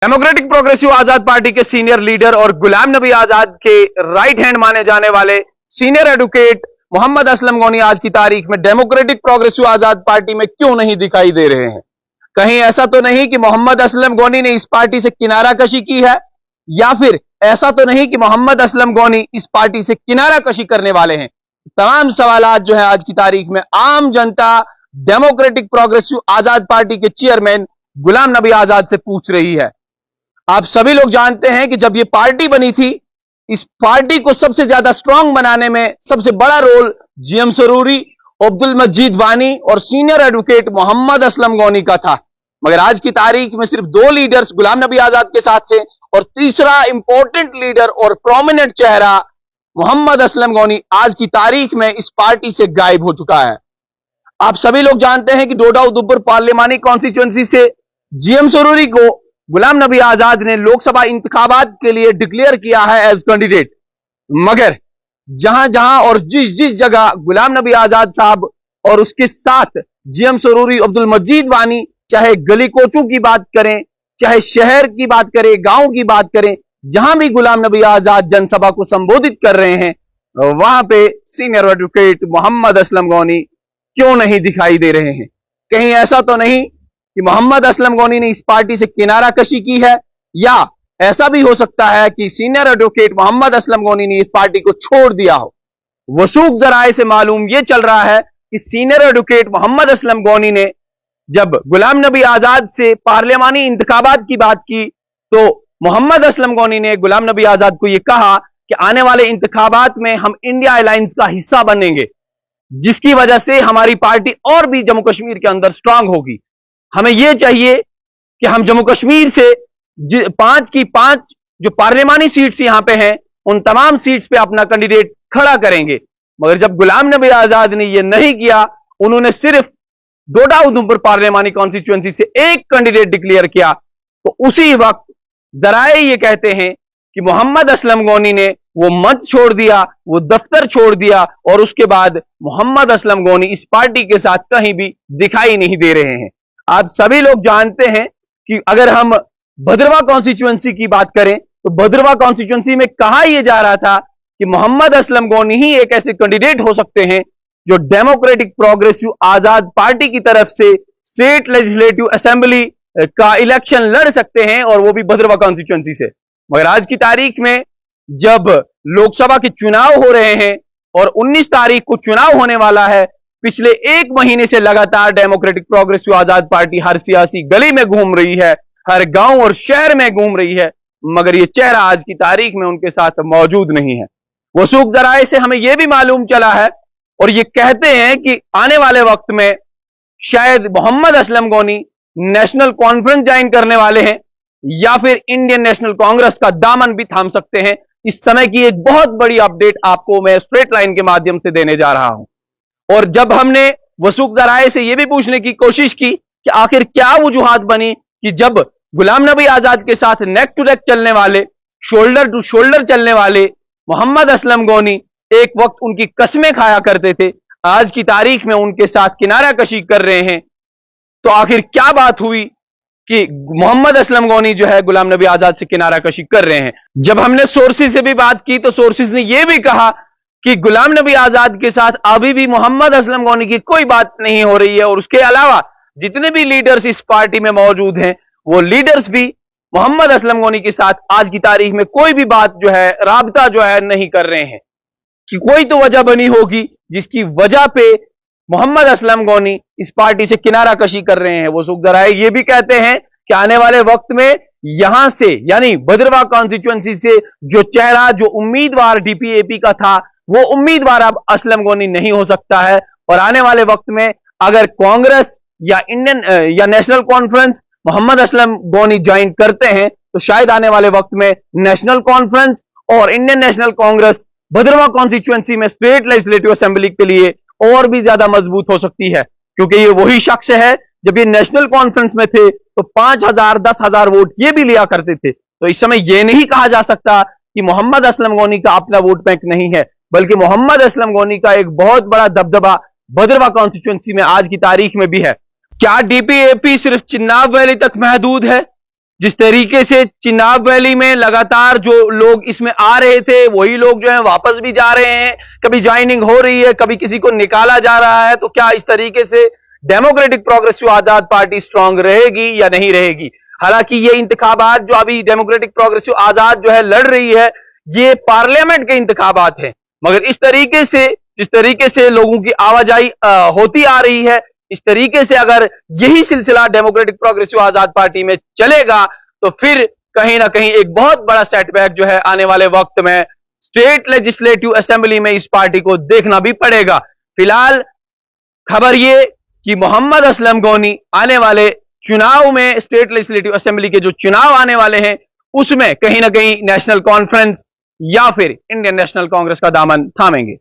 Democratic progressive आजाद party के senior leader और गुलाम नबी आजाद के राइट हैंड माने जाने वाले सीनियर एडवोकेट मोहम्मद असलम गौनी आज की तारीख में डेमोक्रेटिक प्रोग्रेसिव आजाद पार्टी में क्यों नहीं दिखाई दे रहे हैं। कहीं ऐसा तो नहीं कि मोहम्मद असलम गौनी ने इस पार्टी से किनारा कशी की है, या फिर ऐसा तो नहीं कि मोहम्मद असलम गौनी इस पार्टी से किनारा कशी करने वाले हैं। तमाम सवालात जो है आज की तारीख में आम जनता डेमोक्रेटिक प्रोग्रेसिव आजाद पार्टी के चेयरमैन गुलाम नबी आजाद से पूछ रही है। आप सभी लोग जानते हैं कि जब यह पार्टी बनी थी, इस पार्टी को सबसे ज्यादा स्ट्रांग बनाने में सबसे बड़ा रोल जीएम सरूरी, अब्दुल मजीद वानी और सीनियर एडवोकेट मोहम्मद असलम गौनी का था। मगर आज की तारीख में सिर्फ दो लीडर्स गुलाम नबी आजाद के साथ थे और तीसरा इंपॉर्टेंट लीडर और प्रोमिनेंट चेहरा मोहम्मद असलम गौनी आज की तारीख में इस पार्टी से गायब हो चुका है। आप सभी लोग जानते हैं कि डोडा उधमपुर पार्लियामानी कॉन्स्टिट्यूएंसी से जीएम सरूरी को गुलाम नबी आजाद ने लोकसभा इंतखाबात के लिए डिक्लेयर किया है एज कैंडिडेट। मगर जहां जहां और जिस जिस जगह गुलाम नबी आजाद साहब और उसके साथ जीएम सरूरी, अब्दुल मजीद वानी, चाहे गली कोचू की बात करें, चाहे शहर की बात करें, गांव की बात करें, जहां भी गुलाम नबी आजाद जनसभा को संबोधित कर रहे हैं, वहां पे सीनियर एडवोकेट मोहम्मद असलम गौनी क्यों नहीं दिखाई दे रहे हैं। कहीं ऐसा तो नहीं कि मोहम्मद असलम गौनी ने इस पार्टी से किनारा कशी की है, या ऐसा भी हो सकता है कि सीनियर एडवोकेट मोहम्मद असलम गौनी ने इस पार्टी को छोड़ दिया हो। वसूख जराए से मालूम यह चल रहा है कि सीनियर एडवोकेट मोहम्मद असलम गौनी ने जब गुलाम नबी आजाद से पार्लियामानी इंतखाबात की बात की, तो मोहम्मद असलम गौनी ने गुलाम नबी आजाद को यह कहा कि आने वाले इंतखाबात में हम इंडिया अलायंस का हिस्सा बनेंगे, जिसकी वजह से हमारी पार्टी और भी जम्मू कश्मीर के अंदर स्ट्रांग होगी। हमें यह चाहिए कि हम जम्मू कश्मीर से 5 की 5 जो पार्लियामानी सीट्स यहां पे हैं, उन तमाम सीट्स पे अपना कैंडिडेट खड़ा करेंगे। मगर जब गुलाम नबी आजाद ने यह नहीं किया, उन्होंने सिर्फ डोडा उधमपुर पार्लियामानी कॉन्स्टिट्यूएंसी से एक कैंडिडेट डिक्लेयर किया, तो उसी वक्त जराए ये कहते हैं कि मोहम्मद असलम गौनी ने वो मंच छोड़ दिया, वो दफ्तर छोड़ दिया, और उसके बाद मोहम्मद असलम गौनी इस पार्टी के साथ कहीं भी दिखाई नहीं दे रहे हैं। आप सभी लोग जानते हैं कि अगर हम भद्रवाह कॉन्स्टिट्यूएंसी की बात करें, तो भद्रवाह कॉन्स्टिट्यूएंसी में कहा यह जा रहा था कि मोहम्मद असलम गौनी ही एक ऐसे कैंडिडेट हो सकते हैं जो डेमोक्रेटिक प्रोग्रेसिव आजाद पार्टी की तरफ से स्टेट लेजिस्लेटिव असेंबली का इलेक्शन लड़ सकते हैं, और वो भी भद्रवाह कॉन्स्टिट्यूएंसी से। मगर आज की तारीख में जब लोकसभा के चुनाव हो रहे हैं और 19 तारीख को चुनाव होने वाला है, पिछले 1 महीने से लगातार डेमोक्रेटिक प्रोग्रेसिव आजाद पार्टी हर सियासी गली में घूम रही है, हर गांव और शहर में घूम रही है, मगर यह चेहरा आज की तारीख में उनके साथ मौजूद नहीं है। वसूख जराए से हमें यह भी मालूम चला है और ये कहते हैं कि आने वाले वक्त में शायद Mohammad Aslam Goni National Conference join करने वाले हैं, या फिर इंडियन नेशनल कांग्रेस का दामन भी थाम सकते हैं। इस समय की एक बहुत बड़ी अपडेट आपको मैं स्ट्रेट लाइन के माध्यम से देने जा रहा हूं। और जब हमने वसूख जराए से यह भी पूछने की कोशिश की कि आखिर क्या वजूहात बनी कि जब गुलाम नबी आजाद के साथ नेक टू नेक चलने वाले, शोल्डर टू शोल्डर चलने वाले मोहम्मद असलम गौनी एक वक्त उनकी कस्में खाया करते थे, आज की तारीख में उनके साथ किनारा कशी कर रहे हैं, तो आखिर क्या बात हुई कि मोहम्मद असलम गौनी जो है गुलाम नबी आजाद से किनारा कशी कर रहे हैं। जब हमने सोर्सेज से भी बात की, तो सोर्सेज ने यह भी कहा कि गुलाम नबी आजाद के साथ अभी भी मोहम्मद असलम गौनी की कोई बात नहीं हो रही है, और उसके अलावा जितने भी लीडर्स इस पार्टी में मौजूद हैं, वो लीडर्स भी मोहम्मद असलम गौनी के साथ आज की तारीख में कोई भी बात जो है, राबता जो है नहीं कर रहे हैं। कि कोई तो वजह बनी होगी जिसकी वजह पे मोहम्मद असलम गौनी इस पार्टी से किनारा कशी कर रहे हैं। वो सुख जराए ये भी कहते हैं कि आने वाले वक्त में यहां से, यानी भद्रवाह कॉन्स्टिट्यूएंसी से जो चेहरा, जो उम्मीदवार डीपीएपी का था, वो उम्मीदवार अब असलम गौनी नहीं हो सकता है। और आने वाले वक्त में अगर कांग्रेस या इंडियन या National Conference Mohammad Aslam Goni join करते हैं, तो शायद आने वाले वक्त में नेशनल कॉन्फ्रेंस और Indian National Congress Bhaderwah constituency में स्टेट लेजिस्लेटिव असेंबली के लिए और भी ज्यादा मजबूत हो सकती है, क्योंकि ये वही शख्स है जब ये नेशनल कॉन्फ्रेंस में थे तो 5,000 10,000 वोट ये भी लिया करते थे। तो इस समय यह नहीं कहा जा सकता कि मोहम्मद असलम गौनी का अपना वोट बैंक नहीं है, बल्कि मोहम्मद असलम गौनी का एक बहुत बड़ा दबदबा भद्रवाह कॉन्स्टिट्यूएंसी में आज की तारीख में भी है। क्या डीपीएपी सिर्फ चिन्नाब वैली तक महदूद है, जिस तरीके से चिनाब वैली में लगातार जो लोग इसमें आ रहे थे वही लोग जो है वापस भी जा रहे हैं, कभी ज्वाइनिंग हो रही है, कभी किसी को निकाला जा रहा है, तो क्या इस तरीके से डेमोक्रेटिक प्रोग्रेसिव आजाद पार्टी स्ट्रांग रहेगी या नहीं रहेगी? हालांकि ये इंतखाबात जो अभी डेमोक्रेटिक प्रोग्रेसिव आजाद जो है लड़ रही है, ये पार्लियामेंट के इंतखाबात हैं, मगर इस तरीके से जिस तरीके से लोगों की आवाजाही होती आ रही है, इस तरीके से अगर यही सिलसिला डेमोक्रेटिक प्रोग्रेसिव आजाद पार्टी में चलेगा तो फिर कहीं ना कहीं एक बहुत बड़ा सेटबैक जो है आने वाले वक्त में स्टेट लेजिस्लेटिव असेंबली में इस पार्टी को देखना भी पड़ेगा। फिलहाल खबर ये कि मोहम्मद असलम गौनी आने वाले चुनाव में, स्टेट लेजिस्लेटिव असेंबली के जो चुनाव आने वाले हैं उसमें कहीं ना कहीं नेशनल कॉन्फ्रेंस या फिर इंडियन नेशनल कांग्रेस का दामन थामेंगे।